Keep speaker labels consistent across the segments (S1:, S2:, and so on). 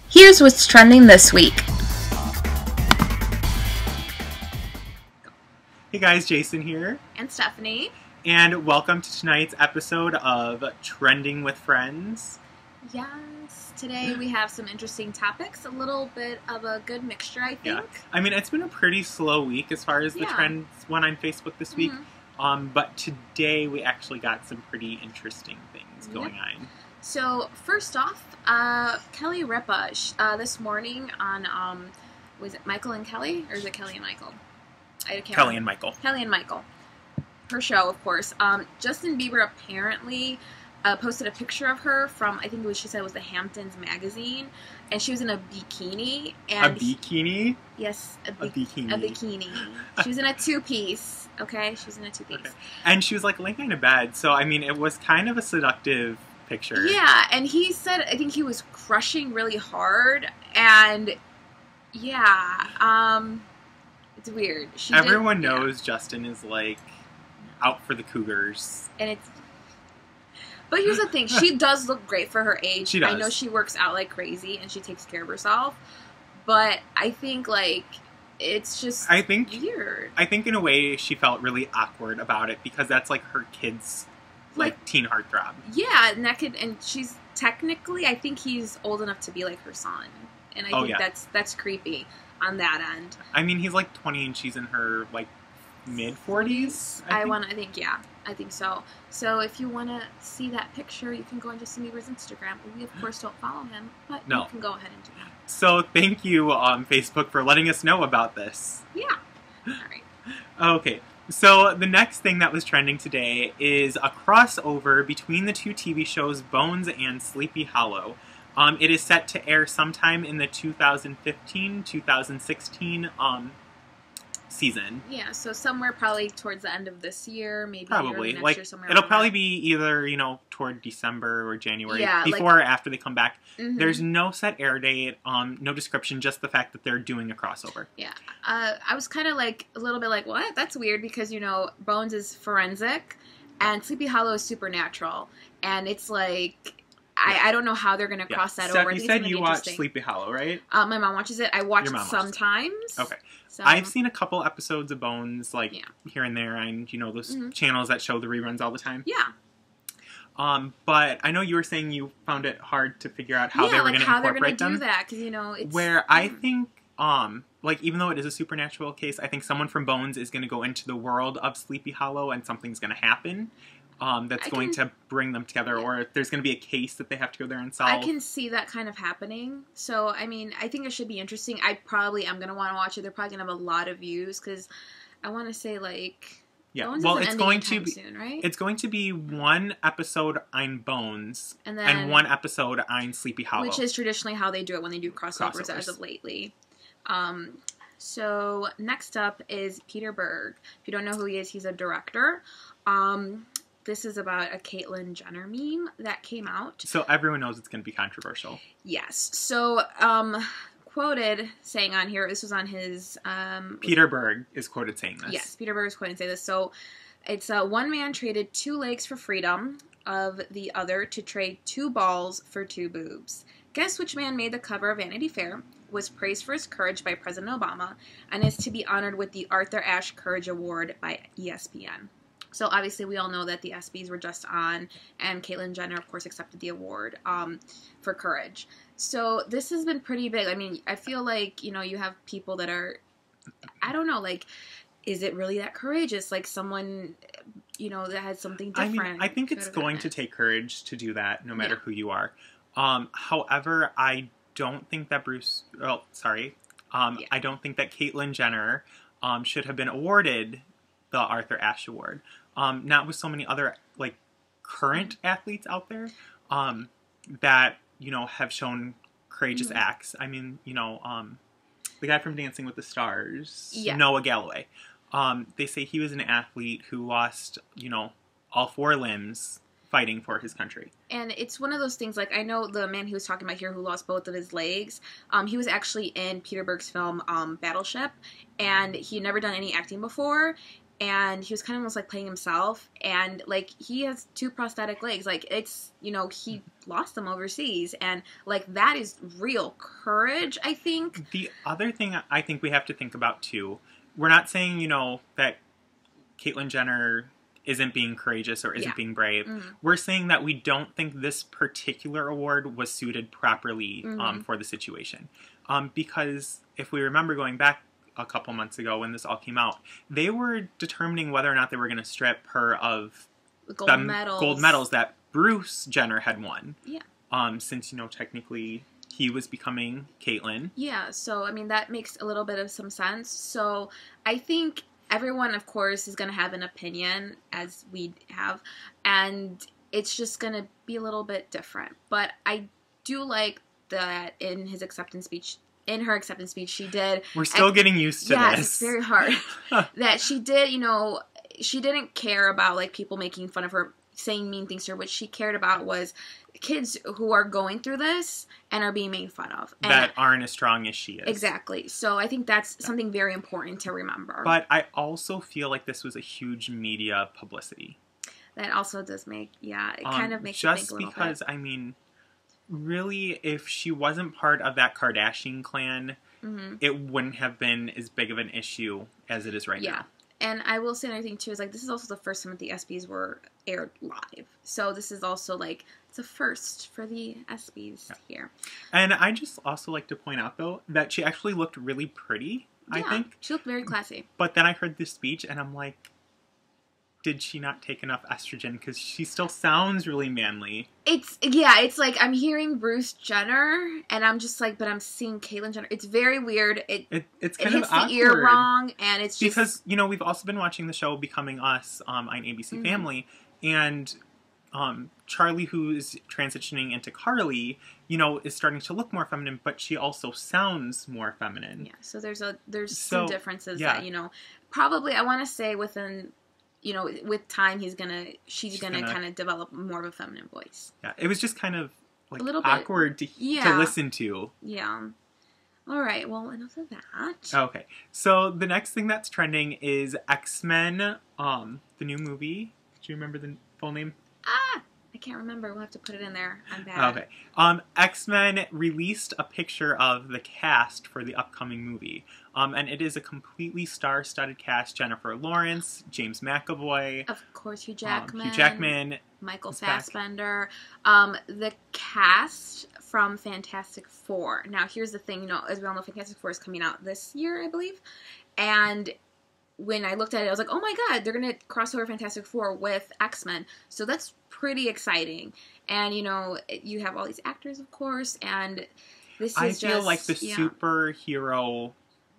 S1: Here's what's trending this week.
S2: Hey guys, Jason here.
S3: And Stephanie.
S2: And welcome to tonight's episode of Trending with Friends.
S3: Yes, today we have some interesting topics, a little bit of a good mixture, I think.
S2: Yeah. I mean, it's been a pretty slow week as far as the trends went on Facebook this week. But today we actually got some pretty interesting things going on.
S3: So, first off, Kelly Ripa, this morning on, was it Michael and Kelly? Or is it Kelly and Michael?
S2: Kelly and Michael.
S3: Kelly and Michael. Her show, of course. Justin Bieber apparently posted a picture of her from, I think she said it was the Hamptons magazine, and she was in a bikini. And
S2: a bikini?
S3: Yes, a
S2: bikini.
S3: A bikini. She was in a two-piece, okay? She was in a two-piece. Okay.
S2: And she was, like, laying in a bed, so, I mean, it was kind of a seductive picture.
S3: Yeah, and he said, I think he was crushing really hard, and yeah, it's weird.
S2: Everyone knows Justin is, like, out for the cougars.
S3: And it's... But here's the thing, she does look great for her age.
S2: She does.
S3: I know she works out like crazy, and she takes care of herself, but I think, like, it's just weird.
S2: I think in a way she felt really awkward about it, because that's, like, her kid's like teen heartthrob. Yeah,
S3: and she's technically, I think he's old enough to be like her son, and I think that's creepy on that end.
S2: I mean, he's like 20 and she's in her like mid-40s.
S3: I think so. So if you want to see that picture, you can go on Justin Bieber's Instagram. We of course don't follow him, but you can go ahead and do that.
S2: So thank you, Facebook, for letting us know about this.
S3: Yeah. All right.
S2: Okay. So, the next thing that was trending today is a crossover between the two TV shows Bones and Sleepy Hollow. It is set to air sometime in the 2015-2016 season.
S3: Yeah, so somewhere probably towards the end of this year, maybe
S2: probably
S3: next
S2: like
S3: year, somewhere
S2: it'll probably be either toward December or January, before or after they come back. There's no set air date, no description, just the fact that they're doing a crossover.
S3: Yeah, I was kind of like a little bit like, what? That's weird, because Bones is forensic and Sleepy Hollow is supernatural, and it's like I don't know how they're going to cross that over.
S2: You said you watch Sleepy Hollow, right?
S3: My mom watches it. I watch it sometimes.
S2: Okay. So, I've seen a couple episodes of Bones, like, here and there, and, those channels that show the reruns all the time.
S3: Yeah.
S2: But I know you were saying you found it hard to figure out how they were going to incorporate them.
S3: Do that, because, it's...
S2: Where I think, like, even though it is a supernatural case, I think someone from Bones is going to go into the world of Sleepy Hollow, and something's going to happen. That's going to bring them together, or if there's going to be a case that they have to go there and solve.
S3: I can see that kind of happening. So, I mean, I think it should be interesting. I probably am going to want to watch it. They're probably going to have a lot of views, because I want to say, like...
S2: Yeah,
S3: Bones
S2: well, it's going to be
S3: soon, right?
S2: It's going to be one episode on Bones and one episode on Sleepy Hollow,
S3: which is traditionally how they do it when they do crossovers. As of lately. So next up is Peter Berg. If you don't know who he is, he's a director. This is about a Caitlyn Jenner meme that came out.
S2: So everyone knows it's going to be controversial.
S3: Yes. So, quoted saying on here, this was on his...
S2: Peter Berg is quoted saying this.
S3: Yes, Peter Berg is quoted saying this. So, it's one man traded 2 legs for freedom of the other to trade 2 balls for 2 boobs. Guess which man made the cover of Vanity Fair, was praised for his courage by President Obama, and is to be honored with the Arthur Ashe Courage Award by ESPN. So obviously we all know that the ESPYs were just on, and Caitlyn Jenner, of course, accepted the award for courage. So this has been pretty big. I mean, I feel like, you have people that are, I don't know, like, is it really that courageous? Like someone, that had something different.
S2: I mean, I think it's going to take courage to do that, no matter who you are. However, I don't think that I don't think that Caitlyn Jenner should have been awarded the Arthur Ashe Award. Not with so many other, like, current athletes out there that, you know, have shown courageous acts. I mean, you know, the guy from Dancing with the Stars, Noah Galloway. They say he was an athlete who lost, you know, all 4 limbs fighting for his country.
S3: And it's one of those things, like, I know the man he was talking about here who lost both of his legs, he was actually in Peter Berg's film Battleship, and he had never done any acting before, and he was kind of almost like playing himself, and, like, he has 2 prosthetic legs. Like, it's, you know, he lost them overseas, and, like, that is real courage, I think.
S2: The other thing I think we have to think about, too, we're not saying, you know, that Caitlyn Jenner isn't being courageous or isn't being brave. We're saying that we don't think this particular award was suited properly for the situation. Because if we remember going back a couple months ago when this all came out, they were determining whether or not they were going to strip her of
S3: gold
S2: medals that Bruce Jenner had won.
S3: Yeah.
S2: Since, you know, technically he was becoming Caitlyn.
S3: Yeah, so, I mean, that makes a little bit of some sense. So, I think everyone, of course, is going to have an opinion, as we have, and it's just going to be a little bit different. But I do like that in her acceptance speech, she did...
S2: We're still getting used to this.
S3: Yes, it's very hard. That she did, you know, she didn't care about, like, people making fun of her, saying mean things to her. What she cared about was kids who are going through this and are being made fun of. And
S2: that aren't as strong as she is.
S3: Exactly. So I think that's something very important to remember.
S2: But I also feel like this was a huge media publicity.
S3: That also does make, it kind of makes you think a little bit.
S2: Just because, I mean, really, if she wasn't part of that Kardashian clan, it wouldn't have been as big of an issue as it is right now.
S3: And I will say another thing, too, is, like, this is also the first time that the ESPYs were aired live. So this is also, like, it's a first for the ESPYs here.
S2: And I just also like to point out, though, that she actually looked really pretty, I think.
S3: She looked very classy.
S2: But then I heard this speech, and I'm like, did she not take enough estrogen? Because she still sounds really manly.
S3: It's like I'm hearing Bruce Jenner, and I'm just like, but I'm seeing Caitlyn Jenner. It's very weird.
S2: It's kind of awkward.
S3: Hits the ear wrong, and it's just...
S2: Because, you know, we've also been watching the show Becoming Us on ABC Family, and Charlie, who is transitioning into Carly, you know, is starting to look more feminine, but she also sounds more feminine.
S3: Yeah, so there's some differences that, you know, probably, I want to say within... You know, with time, she's gonna kind of develop more of a feminine voice.
S2: Yeah, it was just kind of like
S3: a little
S2: awkward to listen to.
S3: Yeah. All right. Well, enough of that.
S2: Okay. So the next thing that's trending is XMen, the new movie. Do you remember the full name?
S3: I can't remember. We'll have to put it in there. I'm bad.
S2: Okay. XMen released a picture of the cast for the upcoming movie. And it is a completely star-studded cast. Jennifer Lawrence, James McAvoy.
S3: Of course, Hugh Jackman. Michael Fassbender. The cast from Fantastic Four. Now, here's the thing. You know, as we all know, Fantastic Four is coming out this year, I believe. And when I looked at it, I was like, oh my god, they're going to cross over Fantastic Four with X-Men. So that's pretty exciting. And, you know, you have all these actors, of course, and this is
S2: I feel like the superhero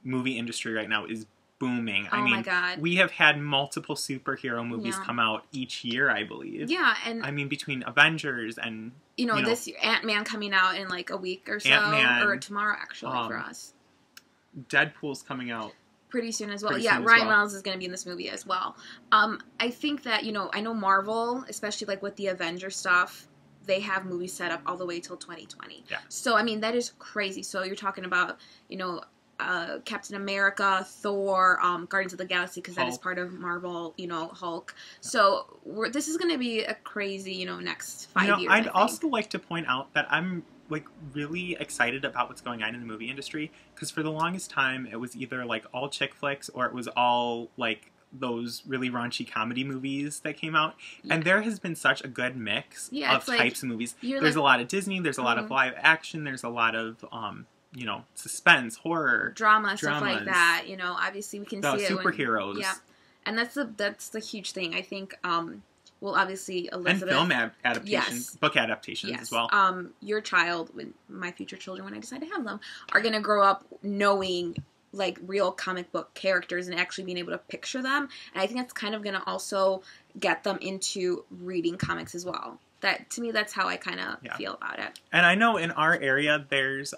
S2: movie industry right now is booming. I mean,
S3: my god.
S2: We have had multiple superhero movies come out each year, I believe.
S3: Yeah, and...
S2: I mean, between Avengers and...
S3: You know, this Ant-Man coming out in, like, a week or so. Ant-Man, or tomorrow, actually, for us.
S2: Deadpool's coming out
S3: pretty soon as well. Ryan Reynolds is going to be in this movie as well. I think that, you know, I know Marvel, especially like with the Avengers stuff, they have movies set up all the way till 2020.
S2: Yeah. So,
S3: I mean, that is crazy. So you're talking about, you know, Captain America, Thor, Guardians of the Galaxy, because that is part of Marvel, you know, Hulk. Yeah. So this is going to be a crazy, you know, next 5 years.
S2: I'd also like to point out that I'm like really excited about what's going on in the movie industry, because for the longest time it was either like all chick flicks or it was all like those really raunchy comedy movies that came out, and there has been such a good mix of types of movies. There's a lot of Disney, there's a lot of live action, there's a lot of you know, suspense, horror,
S3: dramas, stuff like that. You know, obviously we can see it
S2: superheroes.
S3: And that's the huge thing. I think well, obviously Elizabeth.
S2: And film adaptations, book adaptations as well.
S3: Your child, my future children, when I decide to have them, are going to grow up knowing like real comic book characters and actually being able to picture them. And I think that's kind of going to also get them into reading comics as well. That, to me, that's how I kind of feel about it.
S2: And I know in our area, there's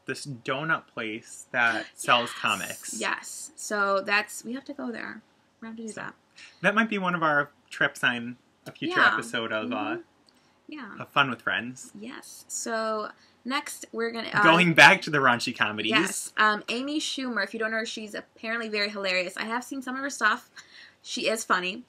S2: this donut place that sells comics.
S3: Yes. So we have to go there. We have to do that.
S2: That might be one of our trips on a future episode of of Fun with Friends.
S3: Yes. So next, we're going to...
S2: going back to the raunchy comedies.
S3: Yes. Amy Schumer, if you don't know her, she's apparently very hilarious. I have seen some of her stuff. She is funny.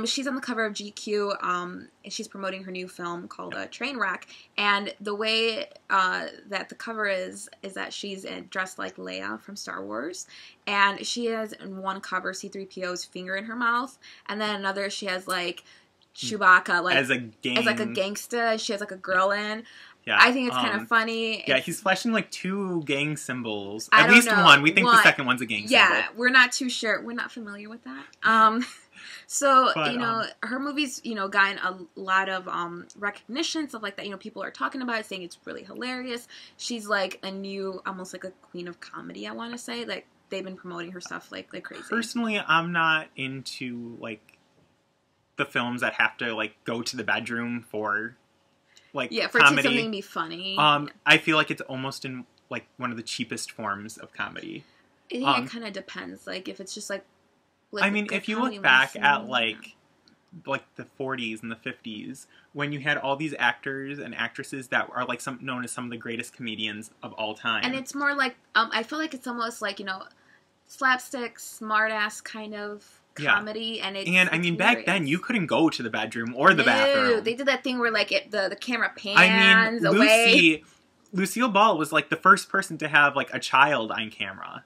S3: She's on the cover of GQ. And she's promoting her new film called Trainwreck. And the way that the cover is that she's dressed like Leia from Star Wars. And she has, in one cover, C-3PO's finger in her mouth. And then another, she has, like, Chewbacca, like... As like a gangsta. She has, like, a girl in. Yeah, I think it's kind of funny.
S2: Yeah, he's flashing like 2 gang symbols. At least one. We think the second one's a gang symbol.
S3: Yeah, we're not too sure. We're not familiar with that. So, but, her movie's, gotten a lot of recognition, stuff like that. People are talking about it, saying it's really hilarious. She's like a new, almost like a queen of comedy, I want to say. Like, they've been promoting her stuff like crazy.
S2: Personally, I'm not into, like, the films that have to, like, go to the bedroom for... like
S3: for
S2: comedy.
S3: It to something to be funny.
S2: I feel like it's almost in like one of the cheapest forms of comedy.
S3: I think it kind of depends. Like if it's just like
S2: I mean, if you look back at like the 40s and the 50s, when you had all these actors and actresses that are like known as some of the greatest comedians of all time,
S3: and it's more like I feel like it's almost like slapstick, smartass kind of comedy, and I mean,
S2: back then you couldn't go to the bedroom or the bathroom.
S3: They did that thing where like the camera pans away.
S2: Lucille Ball was like the first person to have like a child on camera.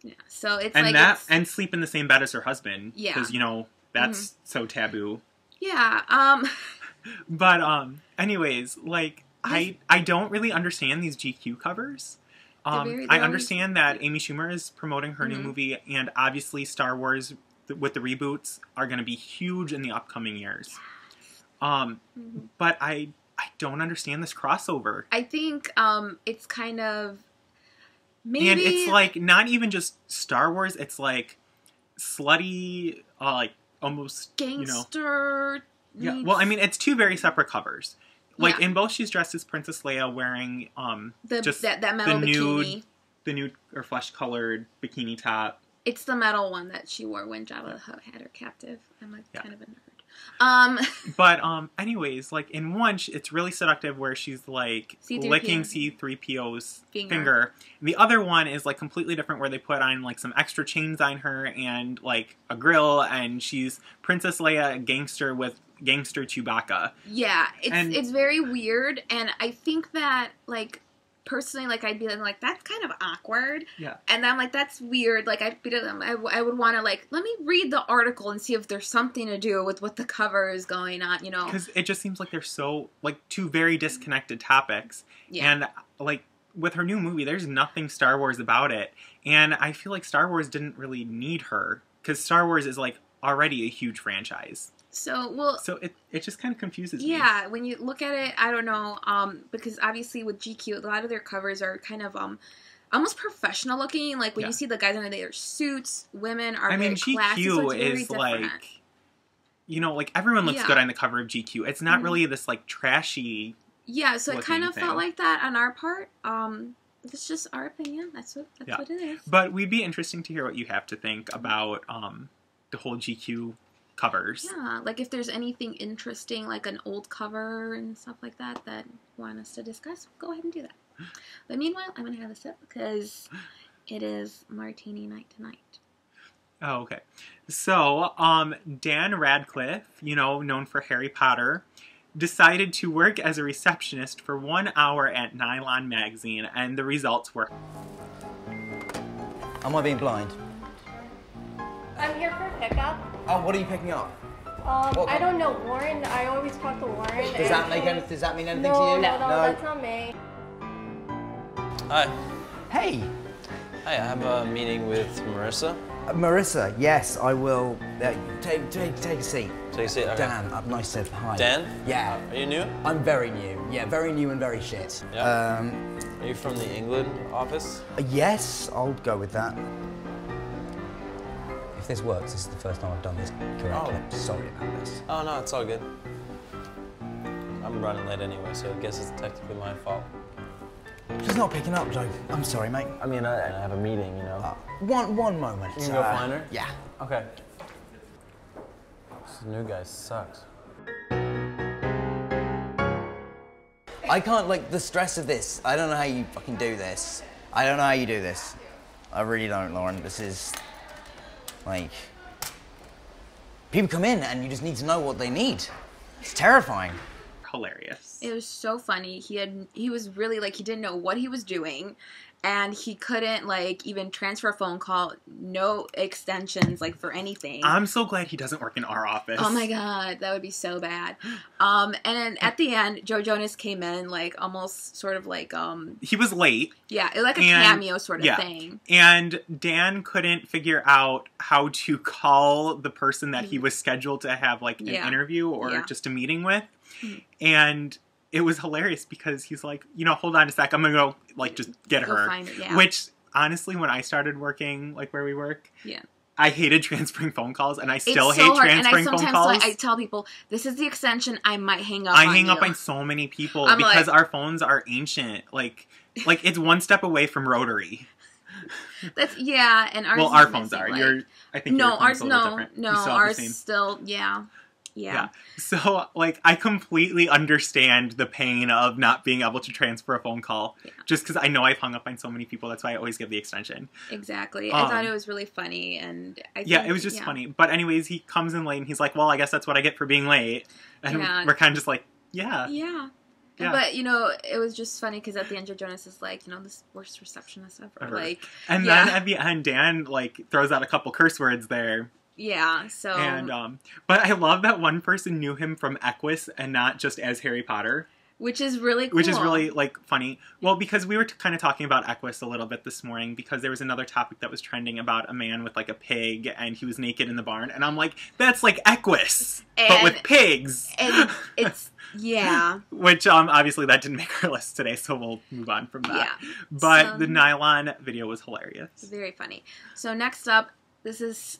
S3: Yeah, so it's
S2: and
S3: like
S2: and sleep in the same bed as her husband.
S3: Yeah,
S2: because that's so taboo.
S3: Yeah.
S2: But anyways, like I don't really understand these GQ covers. I understand that Amy Schumer is promoting her new movie, and obviously Star Wars with the reboots are going to be huge in the upcoming years. But I don't understand this crossover.
S3: I think it's kind of maybe...
S2: And it's like not even just Star Wars, it's like slutty, like almost
S3: gangster.
S2: Yeah, well, I mean, it's 2 very separate covers. Like in both, she's dressed as Princess Leia, wearing
S3: that metal bikini,
S2: the nude or flesh-colored bikini top.
S3: It's the metal one that she wore when Jabba the Hutt had her captive. I'm like kind of a nerd.
S2: But anyways, like in one, it's really seductive where she's like licking C-3PO's finger. And the other one is like completely different where they put on like some extra chains on her and like a grill, and she's Princess Leia, a gangster with gangster Chewbacca.
S3: Yeah, it's very weird, and I think that like personally, like I'd be like, that's kind of awkward.
S2: Yeah.
S3: And I'm like, that's weird. Like I would want to like, let me read the article and see if there's something to do with what the cover is going on,
S2: Because it just seems like they're so like 2 very disconnected topics.
S3: Yeah.
S2: And like with her new movie, there's nothing Star Wars about it. And I feel like Star Wars didn't really need her because Star Wars is like already a huge franchise.
S3: So
S2: it just kind of confuses me.
S3: Yeah, when you look at it, I don't know, because obviously with GQ, a lot of their covers are kind of almost professional looking. Like when you see the guys under their suits, women are very classy.
S2: GQ
S3: so it's very
S2: is
S3: different.
S2: like, like everyone looks good on the cover of GQ. It's not really this like trashy.
S3: Yeah, so it kind of felt like that on our part. It's just our opinion. That's what it is.
S2: But we'd be interesting to hear what you have to think about the whole GQ covers.
S3: Yeah, like if there's anything interesting, like an old cover and stuff like that you want us to discuss, go ahead and do that. But meanwhile, I'm going to have a sip because it is martini night tonight.
S2: Oh, okay. So, Dan Radcliffe, known for Harry Potter, decided to work as a receptionist for 1 hour at Nylon Magazine, and the results were...
S4: Am I being blind?
S5: I'm here for pickup.
S4: Oh, what are you picking up?
S5: I don't know, Warren. I always talk to Warren.
S4: Does that mean anything to you?
S5: No, that's not me.
S4: Hey,
S6: Hi, I have a meeting with Marissa.
S4: Marissa, yes, I will. Take a seat.
S6: Take a seat, okay.
S4: Dan, nice to hi.
S6: Dan?
S4: Yeah.
S6: Are you new?
S4: I'm very new. Yeah, very new and very shit.
S6: Yeah. Are you from the England office?
S4: Yes, I'll go with that. If this works, this is the first time I've done this correctly.
S6: Oh.
S4: Sorry about this.
S6: Oh, no, it's all good. I'm running late anyway, so I guess it's technically my fault.
S4: She's not picking up, Joe. I'm sorry, mate.
S6: I mean, I have a meeting, you know.
S4: One moment.
S6: You can go find her?
S4: Yeah.
S6: Okay. This new guy sucks.
S4: I can't, like, the stress of this. I don't know how you fucking do this. I don't know how you do this. I really don't, Lauren. This is, like, people come in and you just need to know what they need. It's terrifying.
S2: Hilarious.
S3: It was so funny. He was really like, he didn't know what he was doing, and he couldn't like even transfer a phone call, no extensions like for anything.
S2: I'm so glad he doesn't work in our office.
S3: Oh my god, that would be so bad. And then at the end, Joe Jonas came in like almost sort of like
S2: he was late.
S3: Yeah, like a cameo sort of thing.
S2: And Dan couldn't figure out how to call the person that he was scheduled to have like an interview or just a meeting with. And it was hilarious because he's like, you know, hold on a sec, I'm gonna go like just get her.
S3: Find it,
S2: Which honestly, when I started working like where we work, I hated transferring phone calls, and I still hate transferring phone calls.
S3: I tell people, this is the extension. I might hang up.
S2: I hang up on so many people because our phones are ancient. Like it's one step away from rotary.
S3: That's and ours.
S2: Well, our phones are.
S3: Like,
S2: I think
S3: no,
S2: ours
S3: no, ours still Yeah.
S2: So, like, I completely understand the pain of not being able to transfer a phone call. Yeah. Just because I know I've hung up on so many people. That's why I always give the extension.
S3: Exactly. I thought it was really funny. And I think,
S2: it was just funny. But anyways, he comes in late and he's like, well, I guess that's what I get for being late. And we're kind of just like, yeah.
S3: But, you know, it was just funny because at the end, Joe Jonas is like, you know, this worst receptionist ever. Like,
S2: and then at the end, Dan, like, throws out a couple curse words there.
S3: Yeah, so...
S2: And, but I love that one person knew him from Equus and not just as Harry Potter.
S3: Which is really cool.
S2: Which is really, like, funny. Well, because we were kind of talking about Equus a little bit this morning because there was another topic that was trending about a man with, like, a pig and he was naked in the barn. And I'm like, that's like Equus, but with pigs.
S3: And it's... Yeah.
S2: Which, obviously that didn't make our list today, so we'll move on from that. Yeah. But the nylon video was hilarious.
S3: Very funny. So next up, this is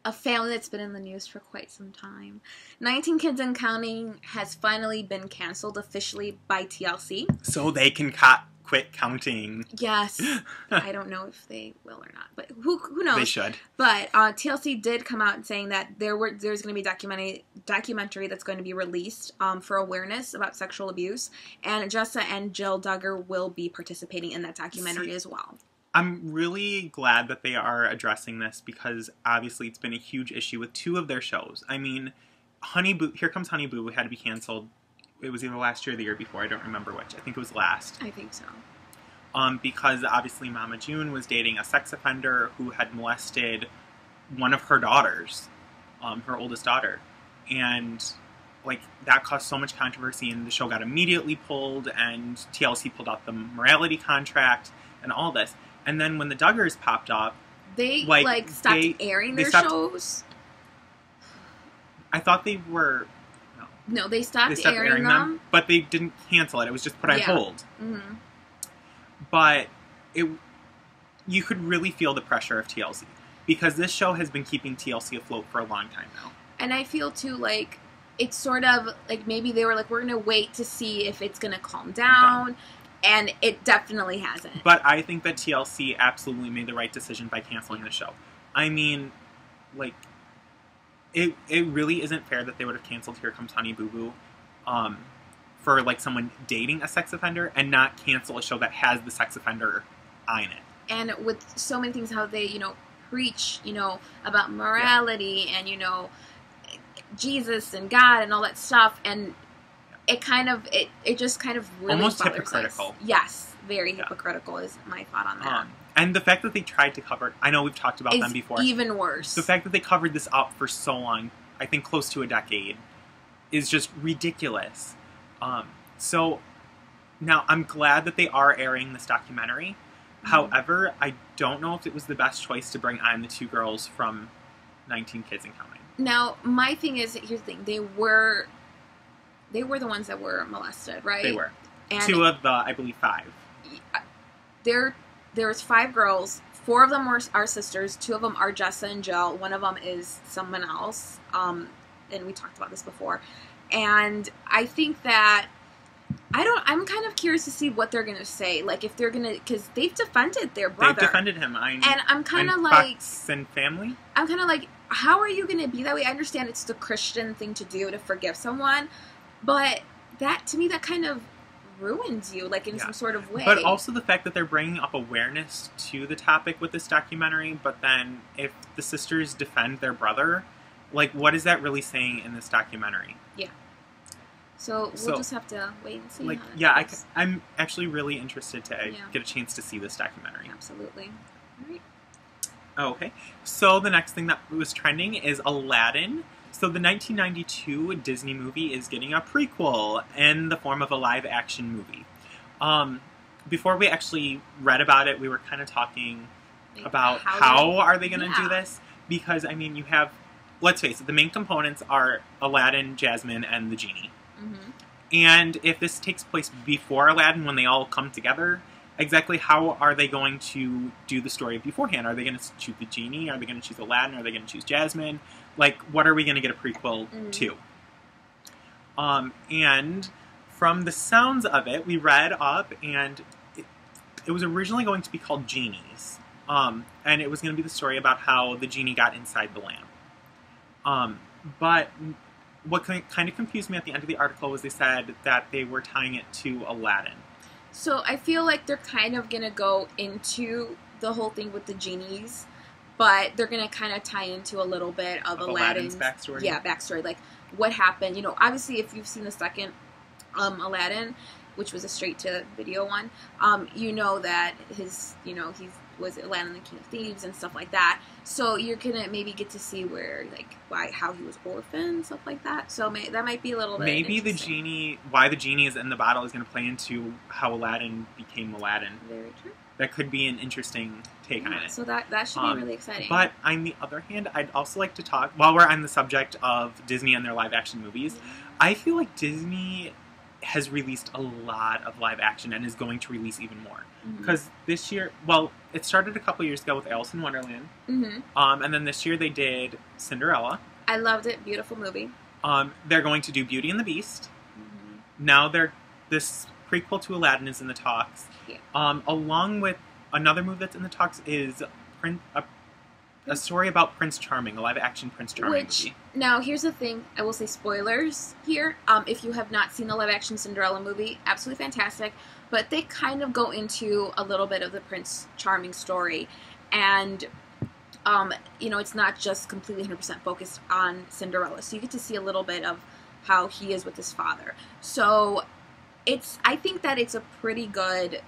S3: a family that's been in the news for quite some time. 19 Kids and Counting has finally been canceled officially by TLC.
S2: So they can quit counting.
S3: Yes. I don't know if they will or not, but who knows?
S2: They should.
S3: But TLC did come out saying that there's going to be a documentary that's going to be released for awareness about sexual abuse, and Jessa and Jill Duggar will be participating in that documentary as well.
S2: I'm really glad that they are addressing this because obviously it's been a huge issue with two of their shows. I mean, Here Comes Honey Boo had to be canceled. It was either last year or the year before. I don't remember which. I think it was last.
S3: I think so.
S2: Because obviously Mama June was dating a sex offender who had molested one of her daughters, her oldest daughter. And like that caused so much controversy and the show got immediately pulled and TLC pulled out the morality contract and all this. And then when the Duggars popped up,
S3: they stopped airing their shows.
S2: I thought they were.
S3: No, they stopped airing them,
S2: but they didn't cancel it. It was just put on hold. Mm-hmm. But you could really feel the pressure of TLC because this show has been keeping TLC afloat for a long time now.
S3: And I feel too like it's sort of like maybe they were like, we're gonna wait to see if it's gonna calm down. Okay. And it definitely hasn't.
S2: But I think that TLC absolutely made the right decision by canceling the show. I mean, like, it really isn't fair that they would have canceled Here Comes Honey Boo Boo for, like, someone dating a sex offender and not cancel a show that has the sex offender eye in it.
S3: And with so many things, how they, you know, preach, you know, about morality and, you know, Jesus and God and all that stuff, and it just kind of really
S2: almost hypocritical.
S3: Us. Yes, very hypocritical is my thought on that.
S2: And the fact that they tried to cover it, I know we've talked about them before.
S3: Even worse.
S2: The fact that they covered this up for so long, I think close to a decade, is just ridiculous. So now I'm glad that they are airing this documentary However, I don't know if it was the best choice to bring on the two girls from 19 Kids and Counting.
S3: Now, my thing is, here's the thing: they were the ones that were molested, right?
S2: They were.
S3: And
S2: 2 of the, I believe, 5.
S3: There was 5 girls. 4 of them were our sisters. 2 of them are Jessa and Jill. 1 of them is someone else. And we talked about this before. And I think that I'm kind of curious to see what they're gonna say. Like if they're gonna, because they've defended their brother.
S2: They've defended him.
S3: And I'm kind of like,
S2: Fox and Family.
S3: I'm kind of like, how are you gonna be that way? I understand it's the Christian thing to do to forgive someone, but that to me that kind of ruins you, like in some sort of way.
S2: But also the fact that they're bringing up awareness to the topic with this documentary, but then if the sisters defend their brother, like what is that really saying in this documentary?
S3: Yeah. So we'll just have to wait and see.
S2: Like, I'm actually really interested to get a chance to see this documentary.
S3: Absolutely. All right.
S2: Okay. So the next thing that was trending is Aladdin. So the 1992 Disney movie is getting a prequel in the form of a live-action movie. Before we actually read about it, we were kind of talking about how are they going to do this? Because, I mean, you have, let's face it, the main components are Aladdin, Jasmine, and the genie. Mm-hmm. And if this takes place before Aladdin, when they all come together, exactly how are they going to do the story beforehand? Are they going to choose the genie? Are they going to choose Aladdin? Are they going to choose Jasmine? Like, what are we going to get a prequel to? And from the sounds of it, we read up, and it was originally going to be called Genies. And it was going to be the story about how the genie got inside the lamp. But what kind of confused me at the end of the article was they said that they were tying it to Aladdin.
S3: So I feel like they're kind of going to go into the whole thing with the genies, but they're going to kind of tie into a little bit of Aladdin's
S2: backstory.
S3: Yeah, backstory. Like, what happened. You know, obviously, if you've seen the second Aladdin, which was a straight-to-video one, you know that he was Aladdin the King of Thieves and stuff like that. So you're going to maybe get to see how he was orphaned, stuff like that. So that might be a little bit
S2: maybe why the genie is in the bottle is going to play into how Aladdin became Aladdin.
S3: Very true.
S2: That could be an interesting take on it.
S3: So that should be really exciting.
S2: But on the other hand, I'd also like to talk, while we're on the subject of Disney and their live-action movies, I feel like Disney has released a lot of live action and is going to release even more. Because this year, well, it started a couple years ago with Alice in Wonderland. And then this year they did Cinderella.
S3: I loved it. Beautiful movie.
S2: They're going to do Beauty and the Beast. Now this prequel to Aladdin is in the talks. Yeah. Along with another movie that's in the talks is a story about Prince Charming, a live-action Prince Charming movie.
S3: Now, here's the thing. I will say spoilers here. If you have not seen the live-action Cinderella movie, absolutely fantastic. But they kind of go into a little bit of the Prince Charming story. And, it's not just completely 100% focused on Cinderella. So you get to see a little bit of how he is with his father. So I think that it's a pretty good,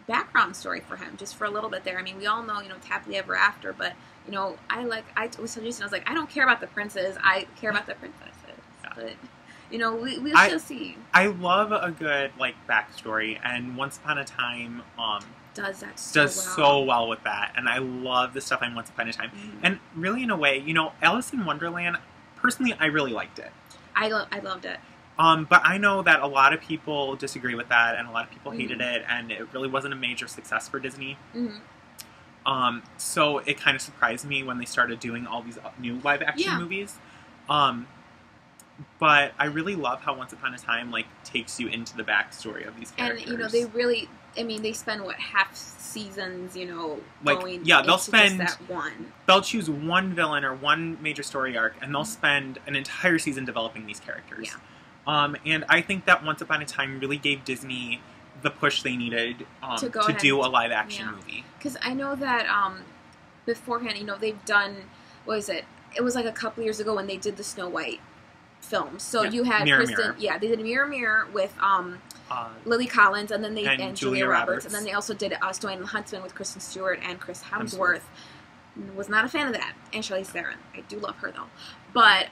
S3: background story for him, just for a little bit there. I mean, we all know, it's happily ever after, but, I was so Jason, I was like, I don't care about the princes, I care about the princesses. Yeah. But, we'll still see.
S2: I love a good, backstory, and Once Upon a Time,
S3: does
S2: so well with that, and I love the stuff on Once Upon a Time. And really, in a way, Alice in Wonderland, personally, I really liked it.
S3: I loved it.
S2: But I know that a lot of people disagree with that, and a lot of people hated it, and it really wasn't a major success for Disney. So it kind of surprised me when they started doing all these new live-action movies. But I really love how Once Upon a Time, takes you into the backstory of these characters.
S3: And, they really, they spend, half seasons, going
S2: they'll spend
S3: just that one.
S2: They'll choose one villain or one major story arc, and they'll spend an entire season developing these characters. Yeah. And I think that Once Upon a Time really gave Disney the push they needed to do a live-action movie. Because
S3: I know that beforehand, they've done, what is it? It was a couple years ago when they did the Snow White films. So you had Kristen, they did Mirror Mirror with Lily Collins, and then and Julia Roberts, and then they also did Snow White and the Huntsman with Kristen Stewart and Chris Hemsworth. Was not a fan of that, and Charlize Theron. I do love her though, but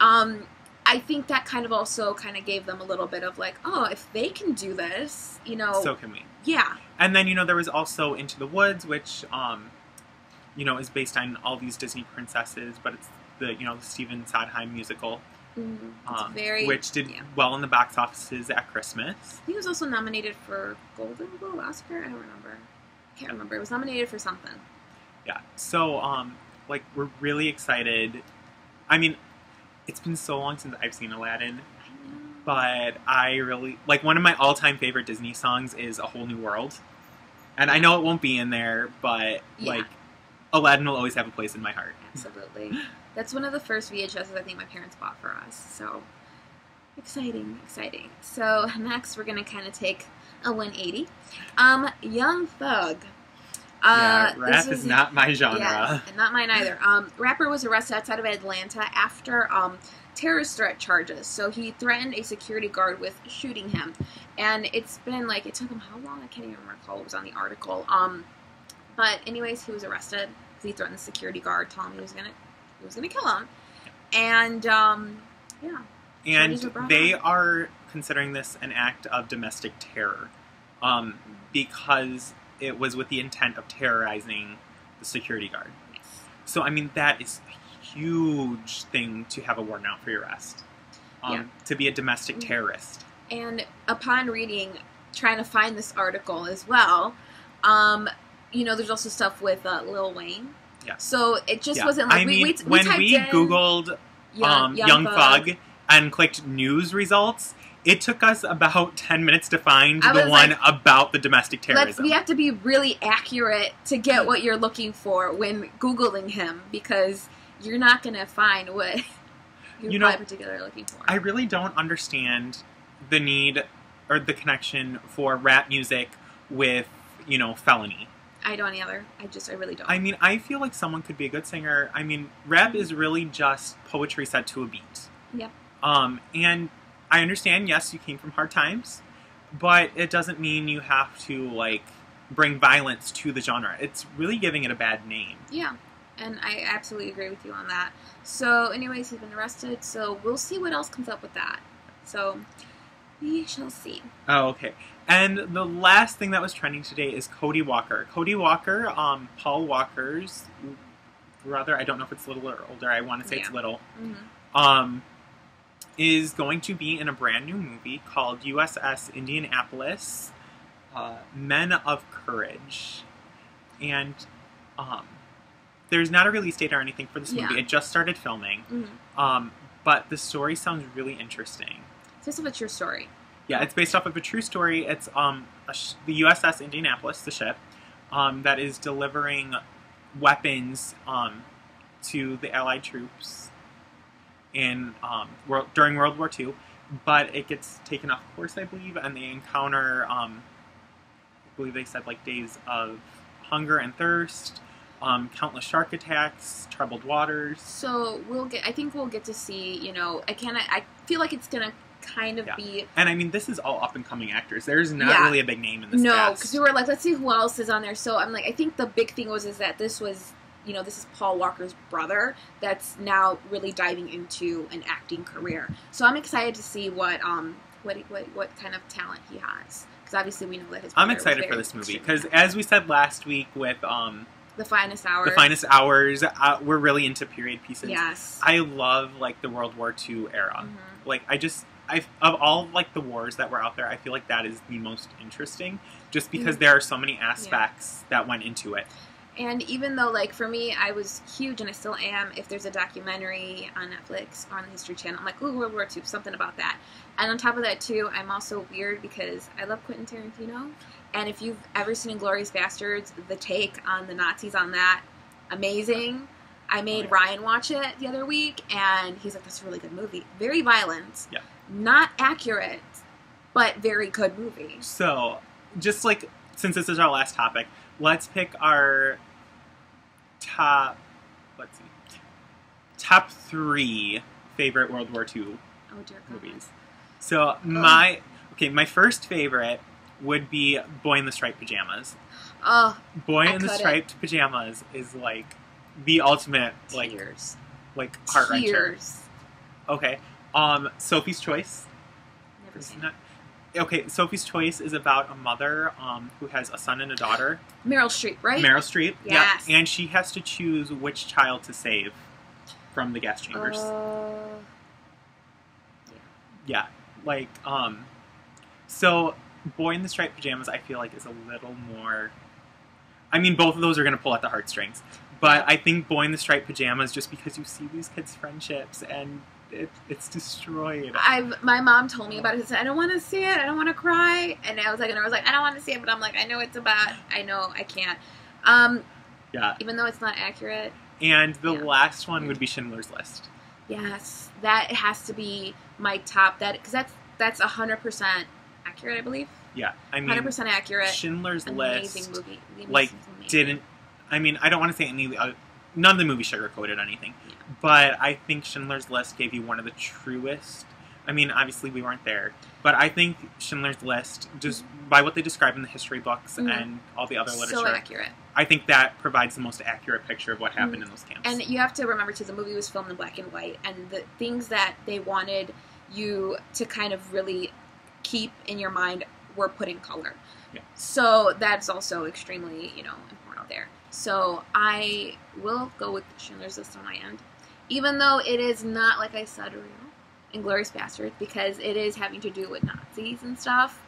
S3: I think that kind of also kind of gave them a little bit of like, oh, if they can do this, you know.
S2: So can we.
S3: Yeah.
S2: And then, you know, there was also Into the Woods, which, you know, is based on all these Disney princesses, but it's the, you know, the Stephen Sondheim musical. Which did well in the box offices at Christmas.
S3: He was also nominated for Golden Globe, Oscar? I don't remember. I can't remember. It was nominated for something.
S2: Yeah. So, like, we're really excited. I mean, it's been so long since I've seen Aladdin.
S3: I know.
S2: But I really... Like, one of my all-time favorite Disney songs is A Whole New World. And I know it won't be in there, but, like, Aladdin will always have a place in my heart.
S3: Absolutely. That's one of the first VHSs I think my parents bought for us. So, exciting, exciting. So, next we're going to kind of take a 180. Young Thug.
S2: Rap is not my genre.
S3: Yeah, and not mine either. Rapper was arrested outside of Atlanta after terrorist threat charges. So he threatened a security guard with shooting him. And it's been like, it took him how long? I can't even recall what was on the article. But anyways, he was arrested because he threatened the security guard, telling him he was gonna kill him. And yeah.
S2: And they are considering this an act of domestic terror. Because it was with the intent of terrorizing the security guard.
S3: Yes.
S2: So, I mean, that is a huge thing to have a warrant out for your arrest. To be a domestic terrorist.
S3: And upon reading, trying to find this article as well, you know, there's also stuff with Lil Wayne.
S2: Yeah.
S3: So it just wasn't like,
S2: I mean,
S3: we
S2: when
S3: typed
S2: we
S3: in
S2: Googled Young Thug and clicked news results, it took us about 10 minutes to find the one about the domestic terrorism.
S3: We have to be really accurate to get what you're looking for when Googling him, because you're not going to find what you're probably particularly looking for.
S2: I really don't understand the need or the connection for rap music with, you know, felony.
S3: I don't either. I really don't.
S2: I mean, I feel like someone could be a good singer. I mean, rap is really just poetry set to a beat.
S3: Yeah.
S2: And I understand, yes, you came from hard times, but it doesn't mean you have to, like, bring violence to the genre. It's really giving it a bad name.
S3: Yeah, and I absolutely agree with you on that. So, anyways, he's been arrested, so we'll see what else comes up with that. So, we shall see.
S2: Oh, okay. And the last thing that was trending today is Cody Walker. Cody Walker, Paul Walker's brother, I don't know if it's little or older, I want to say it's little, is going to be in a brand new movie called USS Indianapolis, Men of Courage. And there's not a release date or anything for this movie. It just started filming. But the story sounds really interesting.
S3: It's based off a true story.
S2: Yeah, it's based off of a true story. It's the USS Indianapolis, the ship, that is delivering weapons to the Allied troops in during World War II, but it gets taken off course, I believe, and they encounter, I believe they said, like, days of hunger and thirst, countless shark attacks, troubled waters. So
S3: I think we'll get to see, you know, I feel like it's gonna kind of be...
S2: And I mean, this is all up-and-coming actors. There's not really a big name in this cast.
S3: No, because we were like, let's see who else is on there. So I'm like, I think the big thing is that this was, you know, this is Paul Walker's brother that's now really diving into an acting career. So I'm excited to see what kind of talent he has. Because obviously we know that his brother
S2: I'm excited for this movie. Because as we said last week with...
S3: The Finest Hours.
S2: The Finest Hours. We're really into period pieces.
S3: Yes.
S2: I love, like, the World War II era. Like, of all, like, the wars that were out there, I feel like that is the most interesting, just because there are so many aspects that went into it.
S3: And even though, like, for me, I was huge, and I still am, if there's a documentary on Netflix or on the History Channel, I'm like, ooh, World War II, something about that. And on top of that, too, I'm also weird because I love Quentin Tarantino, and if you've ever seen Inglourious Basterds, the take on the Nazis on that, amazing. I made Ryan watch it the other week, and he's like, that's a really good movie. Very violent. Yeah. Not accurate, but very good movie.
S2: So, just like, since this is our last topic, let's pick our top 3 favorite World War II movies. So, my first favorite would be Boy in the Striped Pajamas.
S3: Oh,
S2: Boy in the Striped Pajamas is, like, the ultimate, like, heart-wrencher.
S3: Tears.
S2: Okay. Sophie's Choice.
S3: Never
S2: It's
S3: seen
S2: not- Okay, Sophie's Choice is about a mother who has a son and a daughter.
S3: it. Meryl Streep, right?
S2: Meryl Streep.
S3: Yes.
S2: Yeah. And she has to choose which child to save from the gas chambers. Yeah. Like, so Boy in the Striped Pajamas, I feel like, is a little more... I mean, both of those are going to pull at the heartstrings. But I think Boy in the Striped Pajamas, just because you see these kids' friendships and it's destroyed.
S3: My mom told me about it and said, I don't want to see it, I don't want to cry. And I was like, I don't want to see it, but I'm like, I know it's about, I know I can't.
S2: Yeah.
S3: Even though it's not accurate.
S2: And the last one would be Schindler's List.
S3: Yes, that has to be my top. Because that's 100% accurate, I believe.
S2: Yeah, I mean,
S3: 100% accurate.
S2: Schindler's
S3: amazing
S2: List,
S3: movie. The
S2: like,
S3: movie's amazing.
S2: didn't. I mean, I don't want to say none of the movies sugarcoated anything, but I think Schindler's List gave you one of the truest. I mean, obviously we weren't there, but I think Schindler's List, just by what they describe in the history books and all the other literature,
S3: so accurate.
S2: I think that provides the most accurate picture of what happened in those camps.
S3: And you have to remember too, the movie was filmed in black and white, and the things that they wanted you to kind of really keep in your mind were put in color.
S2: Yeah.
S3: So that's also extremely, important there. So I will go with Schindler's List on my end, even though it is not, like I said, real Inglourious Basterds, because it is having to do with Nazis and stuff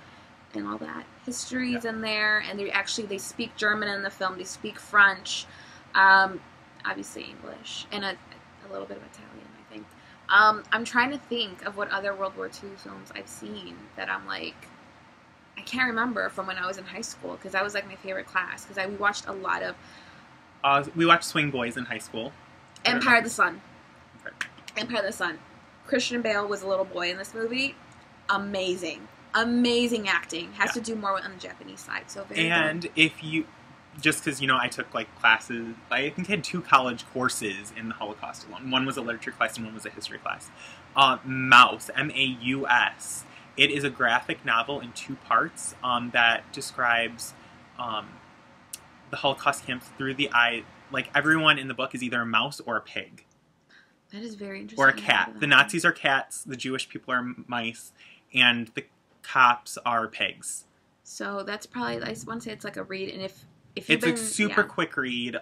S3: and all that. History's in there, and they speak German in the film. They speak French, obviously English, and a little bit of Italian, I think. I'm trying to think of what other World War II films I've seen that I'm like, I can't remember from when I was in high school, because that was like my favorite class, because we watched a lot of...
S2: we watched Swing Boys in high school.
S3: Empire of the Sun.
S2: Okay.
S3: Empire of the Sun. Christian Bale was a little boy in this movie. Amazing. Amazing acting. Has to do more on the Japanese side. So very
S2: And
S3: good.
S2: if you... Just because, I took, classes... I think I had 2 college courses in the Holocaust alone. One was a literature class and one was a history class. Maus, M-A-U-S. It is a graphic novel in 2 parts that describes the Holocaust camps through the eye. Like, everyone in the book is either a mouse or a pig.
S3: That is very interesting.
S2: Or a cat. The Nazis are cats, the Jewish people are mice, and the cops are pigs.
S3: So that's probably... I want to say it's like a read, and if you've
S2: it's
S3: been...
S2: a super quick read,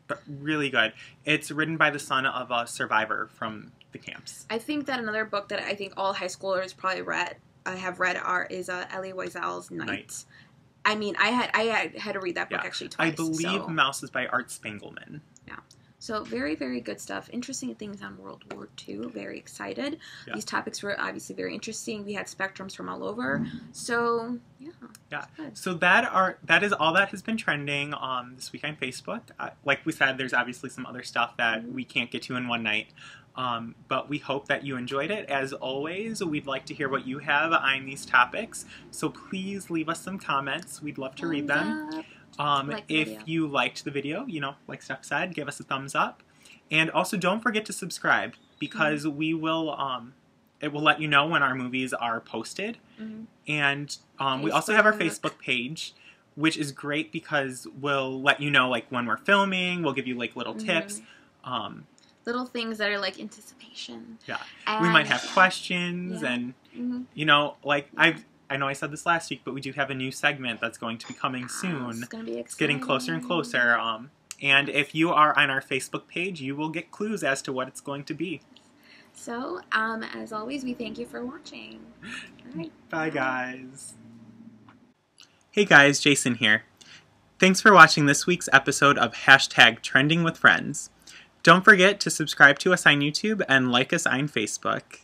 S2: but really good. It's written by the son of a survivor from the camps.
S3: I think that another book that I think all high schoolers probably have read is Elie Wiesel's Night. I mean, I had to read that book actually twice.
S2: I believe Mouse is by Art Spiegelman.
S3: Yeah. So very, very good stuff. Interesting things on World War II. Very excited. Yeah. These topics were obviously very interesting. We had spectrums from all over. So, yeah.
S2: Yeah. So that is all that has been trending this week on Facebook. Like we said, there's obviously some other stuff that we can't get to in one night. But we hope that you enjoyed it. As always, we'd like to hear what you have on these topics. So please leave us some comments. We'd love to read them. If you liked the video, like Steph said, give us a thumbs up. And also don't forget to subscribe, because we will, it will let you know when our movies are posted. And we also have our Facebook page, which is great because we'll let you know when we're filming. We'll give you little tips.
S3: Little things that are anticipation.
S2: Yeah. We might have questions and, I know I said this last week, but we do have a new segment that's going to be coming soon.
S3: It's going to be exciting.
S2: It's getting closer and closer. And if you are on our Facebook page, you will get clues as to what it's going to be.
S3: So, as always, we thank you for watching. All right.
S2: Bye, guys. Hey, guys. Jason here. Thanks for watching this week's episode of #TrendingWithFriends. Don't forget to subscribe to us on YouTube and like us on Facebook.